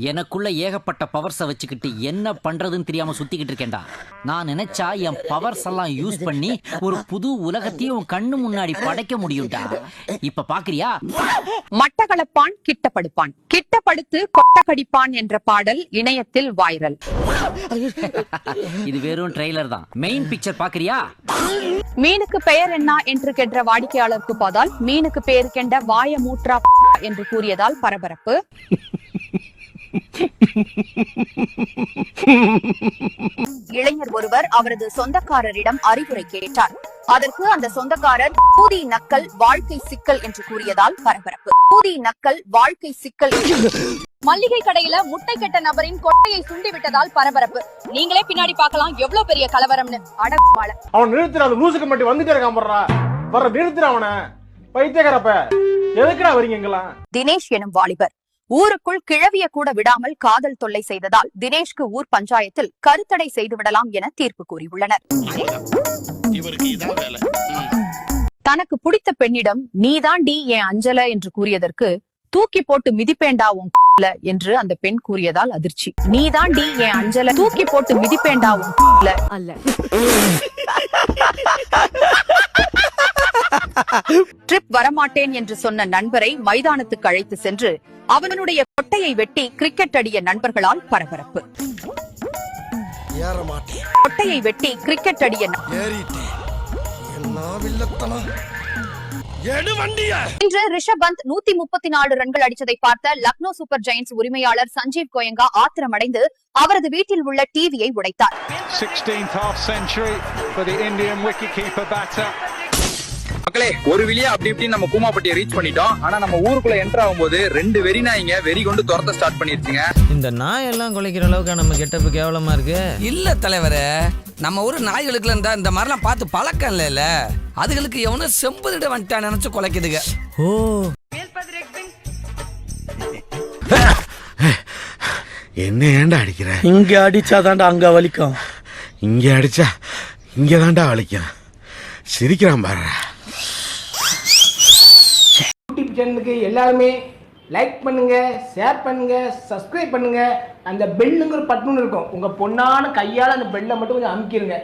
எனக்குள்ள ஏகப்பட்ட பவர்ஸை வச்சுக்கிட்டு என்ன பண்றதுன்னு தெரியாம சுத்திக்கிட்டு இருக்கேன்டா. நான் நினைச்சா என் பவர்ஸ் எல்லாம் யூஸ் பண்ணி ஒரு புது உலகத்தையும் கண்ணு முன்னாடி படைக்க முடியும்டா. இப்ப பாக்குறியா? மட்டக்களப்பான் கிட்டப்படுப்பான், கிட்டப்படுத்து கொட்டக்கடிப்பான் என்ற பாடல் இணையத்தில் வைரல். இது வெறும் ட்ரெய்லர் தான். மெயின் பிக்சர் பாக்குறியா? மீனுக்கு பெயர் என்ன என்று கேட்ட வாடிக்கையாளருக்கு பார்த்தால் மீனுக்கு பெயர் கெண்ட வாய மூற்றா என்று கூறியதால் பரபரப்பு. இளைஞர் ஒருவர் அவரது சொந்தக்காரரிடம் அறிவுரை கேட்டார். அதற்கு அந்த சொந்தக்காரர் பூதி நக்கல் வாழ்க்கை சிக்கல் என்று கூறியதால் பரபரப்பு. பூதி நக்கல் வாழ்க்கை சிக்கல். மல்லிகை கடையில முட்டை கெட்ட நபரின் கொட்டையை சுண்டி விட்டதால் பரபரப்பு. நீங்களே பின்னாடி பார்க்கலாம் எவ்வளவு பெரிய கலவரம்னு. அடப்பாள அவன் நிறுத்துற அந்த லூசுக்கு மட்டும் வந்துட்டே இருக்கான் போடுறா. வர நிறுத்துற அவனை. பைத்தியக்காரப்ப எதுக்குடா வரீங்க எங்கெல்லாம்? தினேஷ் எனும் வாலிபர் ஊருக்குள் கிழவிய கூட விடாமல் காதல் தொல்லை செய்ததால் தினேஷ்க்கு ஊர் பஞ்சாயத்தில் கருத்தடை செய்து விடலாம் என தீர்ப்பு கூறியுள்ளனர். தனக்கு பிடித்த பெண்ணிடம் நீதாண்டி என் அஞ்சல என்று கூறியதற்கு தூக்கி போட்டு மிதிப்பேண்டா உன் என்று அந்த பெண் கூறியதால் அதிர்ச்சி. நீதாண்டி என் அஞ்சல தூக்கி போட்டு மிதிப்பேண்டா உன் அல்ல. ட்ரிப் வரமாட்டேன் என்று சொன்ன நண்பரை மைதானத்துக்கு அழைத்து சென்று அவனுடைய கொட்டையை வெட்டி கிரிக்கெட் அடிய நண்பர்களால் பரபரப்பு. கொட்டையை வெட்டி கிரிக்கெட் அடிய இன்று ரிஷப் பந்த் 134 ரன்கள் அடித்ததை பார்த்த லக்னோ சூப்பர் ஜெயின்ஸ் உரிமையாளர் சஞ்சீவ் கோயங்கா ஆத்திரமடைந்து அவரது வீட்டில் உள்ள டிவியை உடைத்தார். மக்களே, ஒரு வழியா அப்படி இப்படி நம்ம கூமாப்பட்டியை ரீச் பண்ணிட்டோம். ஆனா நம்ம ஊருக்குள்ள என்டர் ஆகும்போது 2 வெறி நாய்ங்க வெறி கொண்டு துரத்த ஸ்டார்ட் பண்ணிருச்சுங்க. இந்த நாய் எல்லாம் குலைக்கிற அளவுக்கு நம்ம கெட்டப்பு கேவலமா இருக்கு. இல்ல தலைவரே, நம்ம ஊரு நாய்களுக்குல இருந்தா இந்த மாதிரிலாம் பார்த்து பழக்கம் இல்ல. அதுகளுக்கு எவனும் செம்புதிட வந்துட்டா நினைச்சு குலைக்குதுங்க. ஓ, என்ன ஏன்டா அடிக்கிற? இங்க அடிச்சாதான்டா அங்க வலிக்கும். இங்க அடிச்சா இங்கதான்டா வலிக்கும். சிரிக்கிறான் பாரு. யூடியூப் சேனலுக்கு எல்லாருமே லைக் பண்ணுங்க, ஷேர் பண்ணுங்க, சப்ஸ்கிரைப் பண்ணுங்க. அந்த பெல்லுங்கிற பட்டன் இருக்கும், உங்க பொண்ணான கையால அந்த பெல்லை மட்டும் கொஞ்சம் அமுக்கிடுங்க.